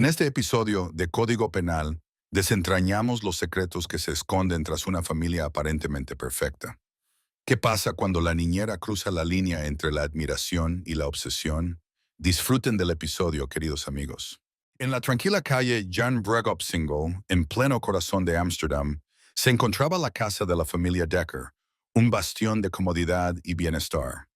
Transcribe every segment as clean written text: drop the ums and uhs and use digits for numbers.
En este episodio de Código Penal, desentrañamos los secretos que se esconden tras una familia aparentemente perfecta. ¿Qué pasa cuando la niñera cruza la línea entre la admiración y la obsesión? Disfruten del episodio, queridos amigos. En la tranquila calle Jan Bregopsingel, en pleno corazón de Ámsterdam, se encontraba la casa de la familia Decker, un bastión de comodidad y bienestar.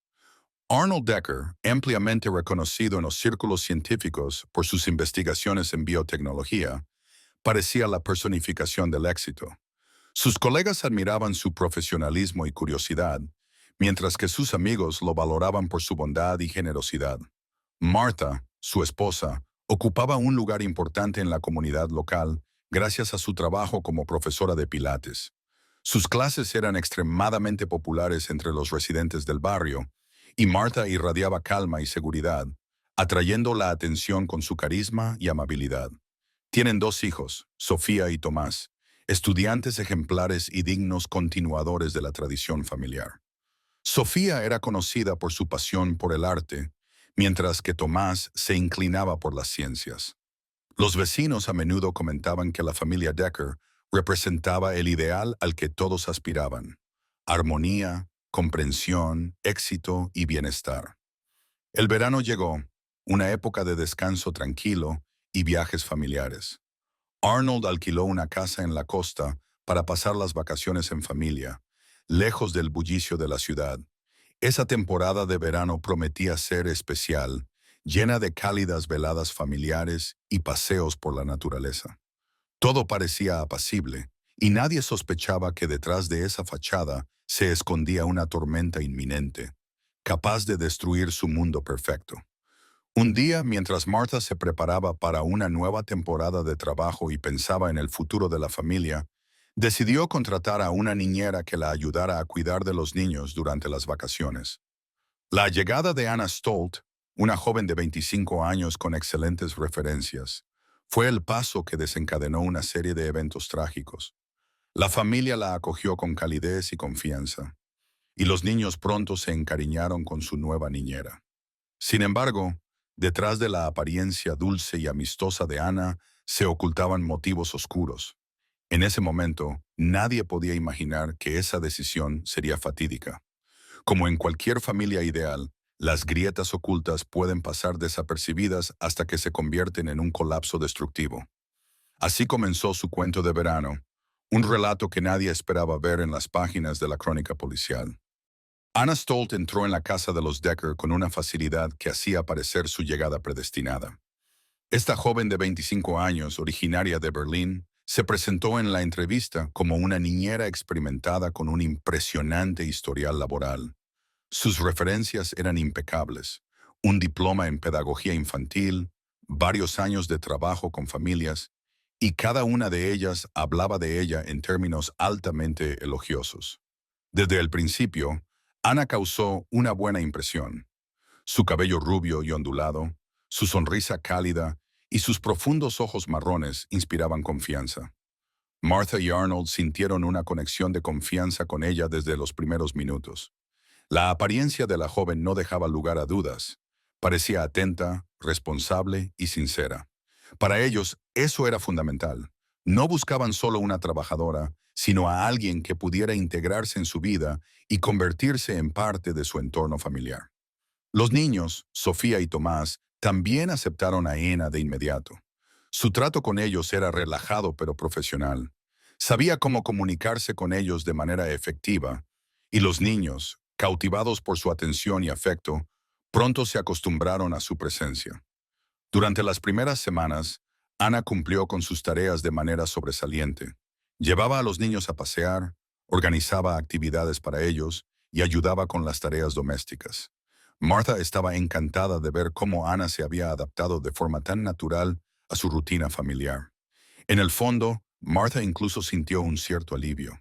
Arnold Decker, ampliamente reconocido en los círculos científicos por sus investigaciones en biotecnología, parecía la personificación del éxito. Sus colegas admiraban su profesionalismo y curiosidad, mientras que sus amigos lo valoraban por su bondad y generosidad. Martha, su esposa, ocupaba un lugar importante en la comunidad local gracias a su trabajo como profesora de pilates. Sus clases eran extremadamente populares entre los residentes del barrio, y Martha irradiaba calma y seguridad, atrayendo la atención con su carisma y amabilidad. Tienen dos hijos, Sofía y Tomás, estudiantes ejemplares y dignos continuadores de la tradición familiar. Sofía era conocida por su pasión por el arte, mientras que Tomás se inclinaba por las ciencias. Los vecinos a menudo comentaban que la familia Decker representaba el ideal al que todos aspiraban: armonía, comprensión, éxito y bienestar. El verano llegó, una época de descanso tranquilo y viajes familiares. Arnold alquiló una casa en la costa para pasar las vacaciones en familia, lejos del bullicio de la ciudad. Esa temporada de verano prometía ser especial, llena de cálidas veladas familiares y paseos por la naturaleza. Todo parecía apacible, y nadie sospechaba que detrás de esa fachada se escondía una tormenta inminente, capaz de destruir su mundo perfecto. Un día, mientras Martha se preparaba para una nueva temporada de trabajo y pensaba en el futuro de la familia, decidió contratar a una niñera que la ayudara a cuidar de los niños durante las vacaciones. La llegada de Anna Stolt, una joven de 25 años con excelentes referencias, fue el paso que desencadenó una serie de eventos trágicos. La familia la acogió con calidez y confianza, y los niños pronto se encariñaron con su nueva niñera. Sin embargo, detrás de la apariencia dulce y amistosa de Anna se ocultaban motivos oscuros. En ese momento, nadie podía imaginar que esa decisión sería fatídica. Como en cualquier familia ideal, las grietas ocultas pueden pasar desapercibidas hasta que se convierten en un colapso destructivo. Así comenzó su cuento de verano, un relato que nadie esperaba ver en las páginas de la crónica policial. Anna Stolt entró en la casa de los Decker con una facilidad que hacía parecer su llegada predestinada. Esta joven de 25 años, originaria de Berlín, se presentó en la entrevista como una niñera experimentada con un impresionante historial laboral. Sus referencias eran impecables: un diploma en pedagogía infantil, varios años de trabajo con familias, y cada una de ellas hablaba de ella en términos altamente elogiosos. Desde el principio, Ana causó una buena impresión. Su cabello rubio y ondulado, su sonrisa cálida y sus profundos ojos marrones inspiraban confianza. Martha y Arnold sintieron una conexión de confianza con ella desde los primeros minutos. La apariencia de la joven no dejaba lugar a dudas. Parecía atenta, responsable y sincera. Para ellos, eso era fundamental. No buscaban solo una trabajadora, sino a alguien que pudiera integrarse en su vida y convertirse en parte de su entorno familiar. Los niños, Sofía y Tomás, también aceptaron a Anna de inmediato. Su trato con ellos era relajado pero profesional. Sabía cómo comunicarse con ellos de manera efectiva, y los niños, cautivados por su atención y afecto, pronto se acostumbraron a su presencia. Durante las primeras semanas, Ana cumplió con sus tareas de manera sobresaliente. Llevaba a los niños a pasear, organizaba actividades para ellos y ayudaba con las tareas domésticas. Martha estaba encantada de ver cómo Ana se había adaptado de forma tan natural a su rutina familiar. En el fondo, Martha incluso sintió un cierto alivio.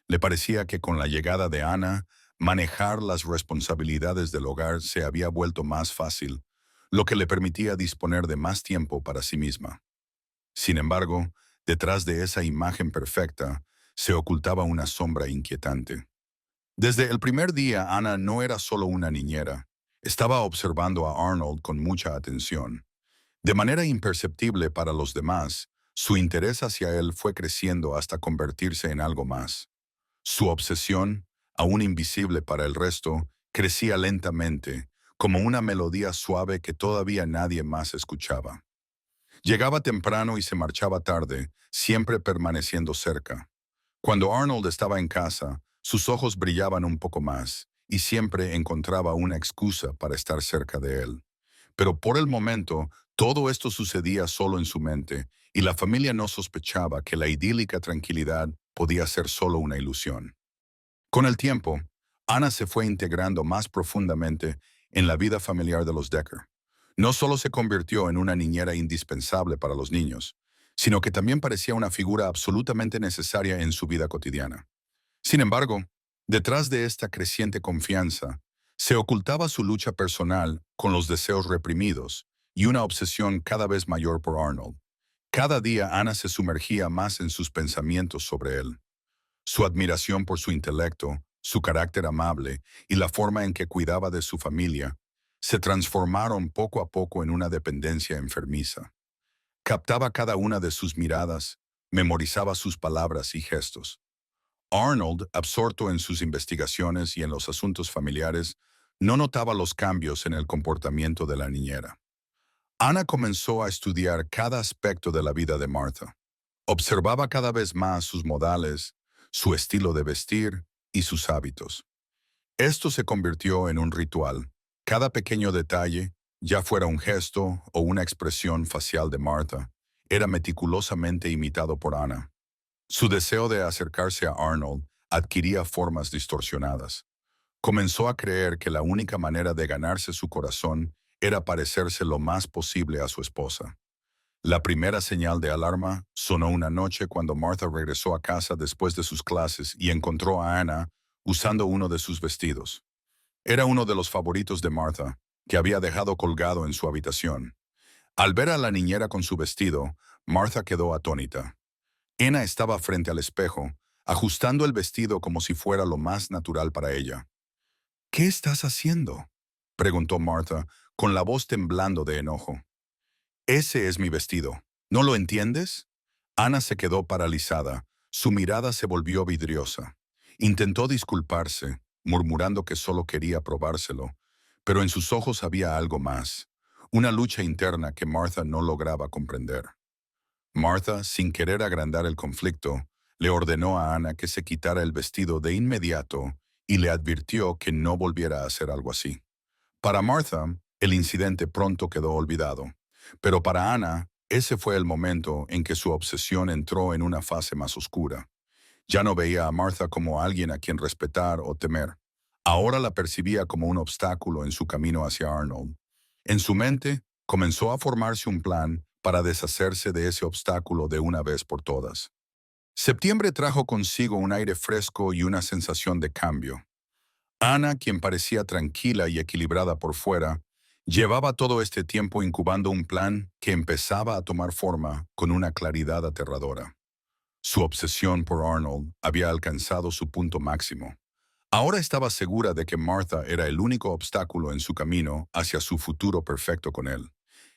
Le parecía que con la llegada de Ana, manejar las responsabilidades del hogar se había vuelto más fácil, lo que le permitía disponer de más tiempo para sí misma. Sin embargo, detrás de esa imagen perfecta, se ocultaba una sombra inquietante. Desde el primer día, Ana no era solo una niñera. Estaba observando a Arnold con mucha atención. De manera imperceptible para los demás, su interés hacia él fue creciendo hasta convertirse en algo más. Su obsesión, aún invisible para el resto, crecía lentamente, como una melodía suave que todavía nadie más escuchaba. Llegaba temprano y se marchaba tarde, siempre permaneciendo cerca. Cuando Arnold estaba en casa, sus ojos brillaban un poco más, y siempre encontraba una excusa para estar cerca de él. Pero por el momento, todo esto sucedía solo en su mente, y la familia no sospechaba que la idílica tranquilidad podía ser solo una ilusión. Con el tiempo, Anna se fue integrando más profundamente en la vida familiar de los Decker. No solo se convirtió en una niñera indispensable para los niños, sino que también parecía una figura absolutamente necesaria en su vida cotidiana. Sin embargo, detrás de esta creciente confianza, se ocultaba su lucha personal con los deseos reprimidos y una obsesión cada vez mayor por Arnold. Cada día Anna se sumergía más en sus pensamientos sobre él. Su admiración por su intelecto, su carácter amable y la forma en que cuidaba de su familia se transformaron poco a poco en una dependencia enfermiza. Captaba cada una de sus miradas, memorizaba sus palabras y gestos. Arnold, absorto en sus investigaciones y en los asuntos familiares, no notaba los cambios en el comportamiento de la niñera. Anna comenzó a estudiar cada aspecto de la vida de Martha. Observaba cada vez más sus modales, su estilo de vestir y sus hábitos. Esto se convirtió en un ritual. Cada pequeño detalle, ya fuera un gesto o una expresión facial de Martha, era meticulosamente imitado por Anna. Su deseo de acercarse a Arnold adquiría formas distorsionadas. Comenzó a creer que la única manera de ganarse su corazón era parecerse lo más posible a su esposa. La primera señal de alarma sonó una noche cuando Martha regresó a casa después de sus clases y encontró a Anna usando uno de sus vestidos. Era uno de los favoritos de Martha, que había dejado colgado en su habitación. Al ver a la niñera con su vestido, Martha quedó atónita. Anna estaba frente al espejo, ajustando el vestido como si fuera lo más natural para ella. ¿Qué estás haciendo?, preguntó Martha, con la voz temblando de enojo. Ese es mi vestido. ¿No lo entiendes? Anna se quedó paralizada. Su mirada se volvió vidriosa. Intentó disculparse, murmurando que solo quería probárselo, pero en sus ojos había algo más, una lucha interna que Martha no lograba comprender. Martha, sin querer agrandar el conflicto, le ordenó a Anna que se quitara el vestido de inmediato y le advirtió que no volviera a hacer algo así. Para Martha, el incidente pronto quedó olvidado, pero para Anna, ese fue el momento en que su obsesión entró en una fase más oscura. Ya no veía a Martha como alguien a quien respetar o temer. Ahora la percibía como un obstáculo en su camino hacia Arnold. En su mente, comenzó a formarse un plan para deshacerse de ese obstáculo de una vez por todas. Septiembre trajo consigo un aire fresco y una sensación de cambio. Anna, quien parecía tranquila y equilibrada por fuera, llevaba todo este tiempo incubando un plan que empezaba a tomar forma con una claridad aterradora. Su obsesión por Arnold había alcanzado su punto máximo. Ahora estaba segura de que Martha era el único obstáculo en su camino hacia su futuro perfecto con él.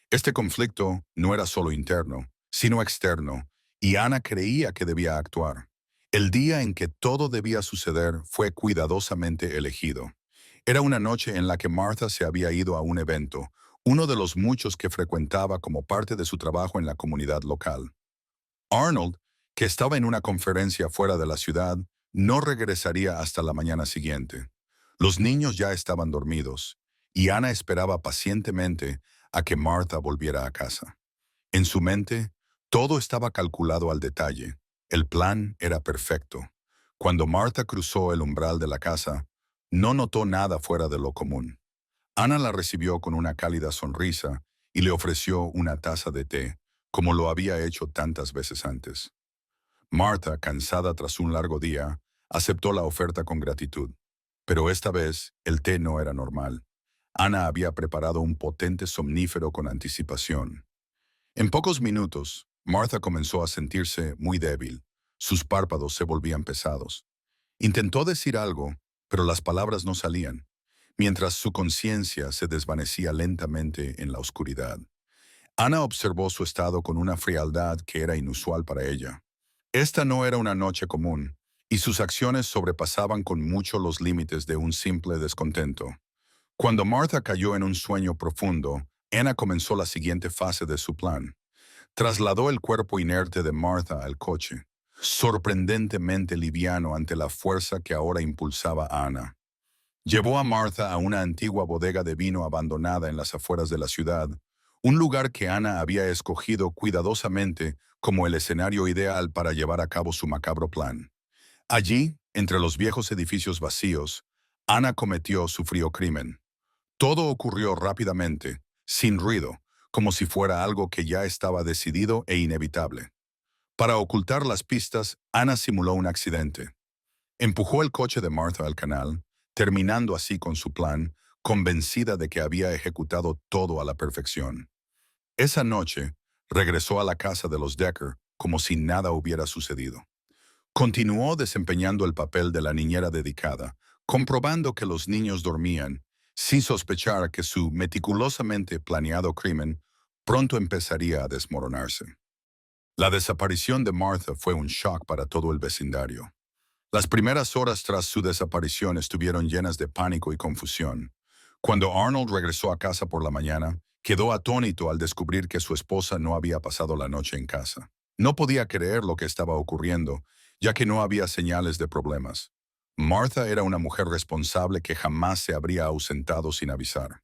Este conflicto no era solo interno, sino externo, y Anna creía que debía actuar. El día en que todo debía suceder fue cuidadosamente elegido. Era una noche en la que Martha se había ido a un evento, uno de los muchos que frecuentaba como parte de su trabajo en la comunidad local. Arnold, que estaba en una conferencia fuera de la ciudad, no regresaría hasta la mañana siguiente. Los niños ya estaban dormidos, y Anna esperaba pacientemente a que Martha volviera a casa. En su mente, todo estaba calculado al detalle. El plan era perfecto. Cuando Martha cruzó el umbral de la casa, no notó nada fuera de lo común. Anna la recibió con una cálida sonrisa y le ofreció una taza de té, como lo había hecho tantas veces antes. Martha, cansada tras un largo día, aceptó la oferta con gratitud. Pero esta vez, el té no era normal. Anna había preparado un potente somnífero con anticipación. En pocos minutos, Martha comenzó a sentirse muy débil. Sus párpados se volvían pesados. Intentó decir algo, pero las palabras no salían, mientras su conciencia se desvanecía lentamente en la oscuridad. Ana observó su estado con una frialdad que era inusual para ella. Esta no era una noche común, y sus acciones sobrepasaban con mucho los límites de un simple descontento. Cuando Martha cayó en un sueño profundo, Ana comenzó la siguiente fase de su plan. Trasladó el cuerpo inerte de Martha al coche, sorprendentemente liviano ante la fuerza que ahora impulsaba a Ana. Llevó a Martha a una antigua bodega de vino abandonada en las afueras de la ciudad, un lugar que Ana había escogido cuidadosamente como el escenario ideal para llevar a cabo su macabro plan. Allí, entre los viejos edificios vacíos, Ana cometió su frío crimen. Todo ocurrió rápidamente, sin ruido, como si fuera algo que ya estaba decidido e inevitable. Para ocultar las pistas, Ana simuló un accidente. Empujó el coche de Martha al canal, terminando así con su plan, convencida de que había ejecutado todo a la perfección. Esa noche, regresó a la casa de los Decker como si nada hubiera sucedido. Continuó desempeñando el papel de la niñera dedicada, comprobando que los niños dormían, sin sospechar que su meticulosamente planeado crimen pronto empezaría a desmoronarse. La desaparición de Martha fue un shock para todo el vecindario. Las primeras horas tras su desaparición estuvieron llenas de pánico y confusión. Cuando Arnold regresó a casa por la mañana, quedó atónito al descubrir que su esposa no había pasado la noche en casa. No podía creer lo que estaba ocurriendo, ya que no había señales de problemas. Martha era una mujer responsable que jamás se habría ausentado sin avisar.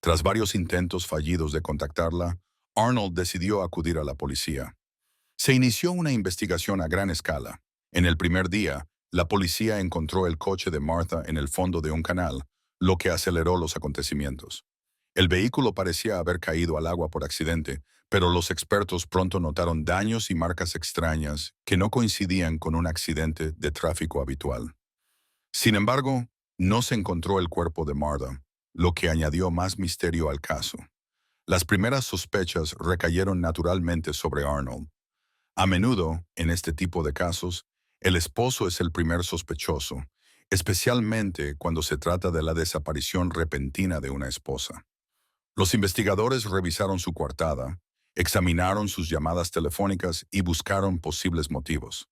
Tras varios intentos fallidos de contactarla, Arnold decidió acudir a la policía. Se inició una investigación a gran escala. En el primer día, la policía encontró el coche de Martha en el fondo de un canal, lo que aceleró los acontecimientos. El vehículo parecía haber caído al agua por accidente, pero los expertos pronto notaron daños y marcas extrañas que no coincidían con un accidente de tráfico habitual. Sin embargo, no se encontró el cuerpo de Martha, lo que añadió más misterio al caso. Las primeras sospechas recayeron naturalmente sobre Arnold. A menudo, en este tipo de casos, el esposo es el primer sospechoso, especialmente cuando se trata de la desaparición repentina de una esposa. Los investigadores revisaron su coartada, examinaron sus llamadas telefónicas y buscaron posibles motivos.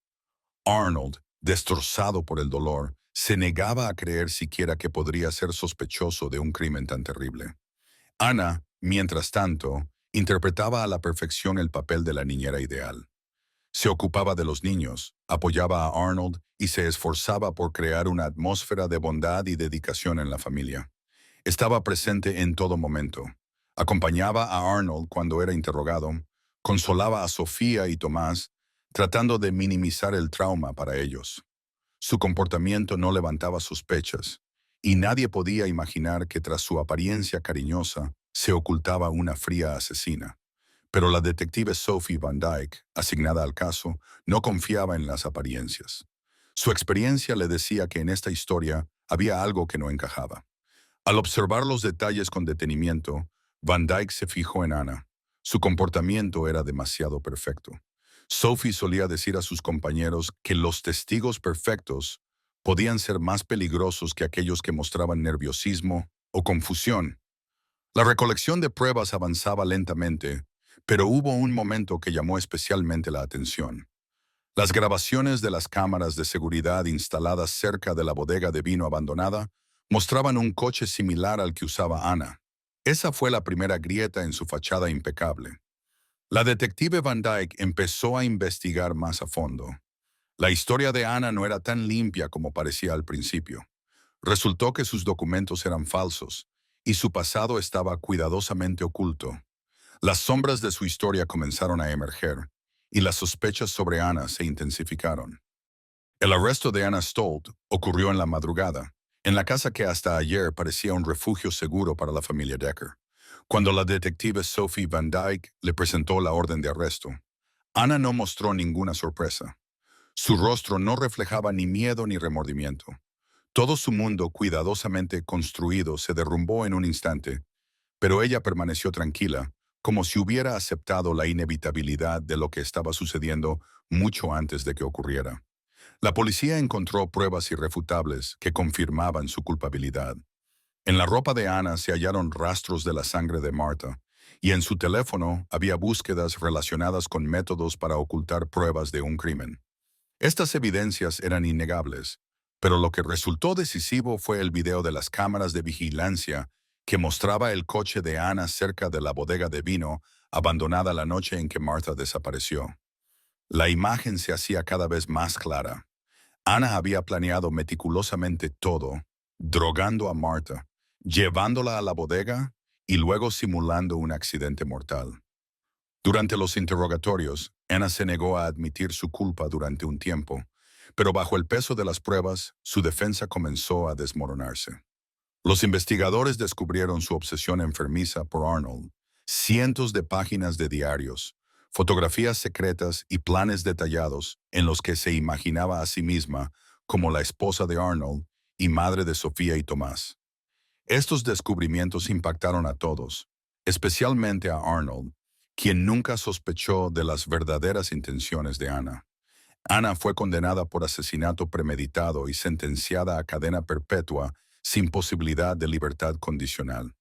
Arnold, destrozado por el dolor, se negaba a creer siquiera que podría ser sospechoso de un crimen tan terrible. Ana, mientras tanto, interpretaba a la perfección el papel de la niñera ideal. Se ocupaba de los niños, apoyaba a Arnold y se esforzaba por crear una atmósfera de bondad y dedicación en la familia. Estaba presente en todo momento. Acompañaba a Arnold cuando era interrogado, consolaba a Sofía y Tomás, tratando de minimizar el trauma para ellos. Su comportamiento no levantaba sospechas, y nadie podía imaginar que tras su apariencia cariñosa se ocultaba una fría asesina. Pero la detective Sophie Van Dyke, asignada al caso, no confiaba en las apariencias. Su experiencia le decía que en esta historia había algo que no encajaba. Al observar los detalles con detenimiento, Van Dyke se fijó en Ana. Su comportamiento era demasiado perfecto. Sophie solía decir a sus compañeros que los testigos perfectos podían ser más peligrosos que aquellos que mostraban nerviosismo o confusión. La recolección de pruebas avanzaba lentamente, pero hubo un momento que llamó especialmente la atención. Las grabaciones de las cámaras de seguridad instaladas cerca de la bodega de vino abandonada mostraban un coche similar al que usaba Ana. Esa fue la primera grieta en su fachada impecable. La detective Van Dyke empezó a investigar más a fondo. La historia de Ana no era tan limpia como parecía al principio. Resultó que sus documentos eran falsos y su pasado estaba cuidadosamente oculto. Las sombras de su historia comenzaron a emerger y las sospechas sobre Ana se intensificaron. El arresto de Anna Stolt ocurrió en la madrugada, en la casa que hasta ayer parecía un refugio seguro para la familia Decker. Cuando la detective Sophie Van Dyke le presentó la orden de arresto, Ana no mostró ninguna sorpresa. Su rostro no reflejaba ni miedo ni remordimiento. Todo su mundo cuidadosamente construido se derrumbó en un instante, pero ella permaneció tranquila, como si hubiera aceptado la inevitabilidad de lo que estaba sucediendo mucho antes de que ocurriera. La policía encontró pruebas irrefutables que confirmaban su culpabilidad. En la ropa de Ana se hallaron rastros de la sangre de Martha, y en su teléfono había búsquedas relacionadas con métodos para ocultar pruebas de un crimen. Estas evidencias eran innegables, pero lo que resultó decisivo fue el video de las cámaras de vigilancia que mostraba el coche de Ana cerca de la bodega de vino abandonada la noche en que Martha desapareció. La imagen se hacía cada vez más clara. Ana había planeado meticulosamente todo, drogando a Martha, llevándola a la bodega y luego simulando un accidente mortal. Durante los interrogatorios, Ana se negó a admitir su culpa durante un tiempo, pero bajo el peso de las pruebas, su defensa comenzó a desmoronarse. Los investigadores descubrieron su obsesión enfermiza por Arnold, cientos de páginas de diarios, fotografías secretas y planes detallados en los que se imaginaba a sí misma como la esposa de Arnold y madre de Sofía y Tomás. Estos descubrimientos impactaron a todos, especialmente a Arnold, quien nunca sospechó de las verdaderas intenciones de Ana. Ana fue condenada por asesinato premeditado y sentenciada a cadena perpetua sin posibilidad de libertad condicional.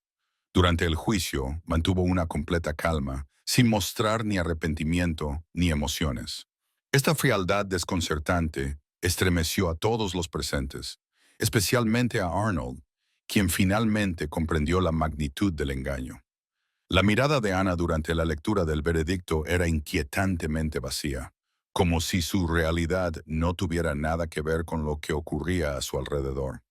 Durante el juicio, mantuvo una completa calma, sin mostrar ni arrepentimiento ni emociones. Esta frialdad desconcertante estremeció a todos los presentes, especialmente a Arnold, quien finalmente comprendió la magnitud del engaño. La mirada de Ana durante la lectura del veredicto era inquietantemente vacía, como si su realidad no tuviera nada que ver con lo que ocurría a su alrededor.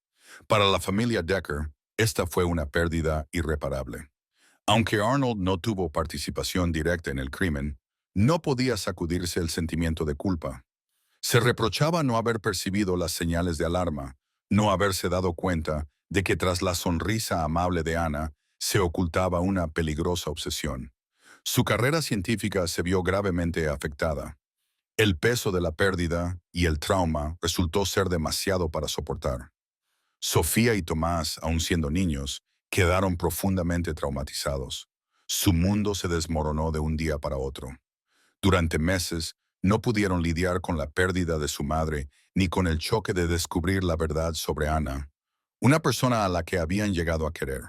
Para la familia Decker, esta fue una pérdida irreparable. Aunque Arnold no tuvo participación directa en el crimen, no podía sacudirse el sentimiento de culpa. Se reprochaba no haber percibido las señales de alarma, no haberse dado cuenta de que tras la sonrisa amable de Ana se ocultaba una peligrosa obsesión. Su carrera científica se vio gravemente afectada. El peso de la pérdida y el trauma resultó ser demasiado para soportar. Sofía y Tomás, aun siendo niños, quedaron profundamente traumatizados. Su mundo se desmoronó de un día para otro. Durante meses, no pudieron lidiar con la pérdida de su madre ni con el choque de descubrir la verdad sobre Ana, una persona a la que habían llegado a querer.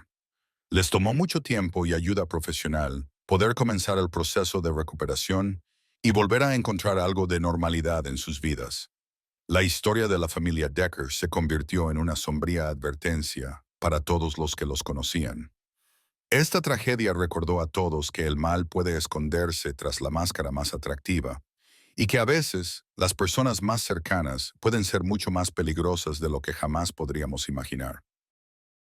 Les tomó mucho tiempo y ayuda profesional poder comenzar el proceso de recuperación y volver a encontrar algo de normalidad en sus vidas. La historia de la familia Decker se convirtió en una sombría advertencia para todos los que los conocían. Esta tragedia recordó a todos que el mal puede esconderse tras la máscara más atractiva y que a veces las personas más cercanas pueden ser mucho más peligrosas de lo que jamás podríamos imaginar.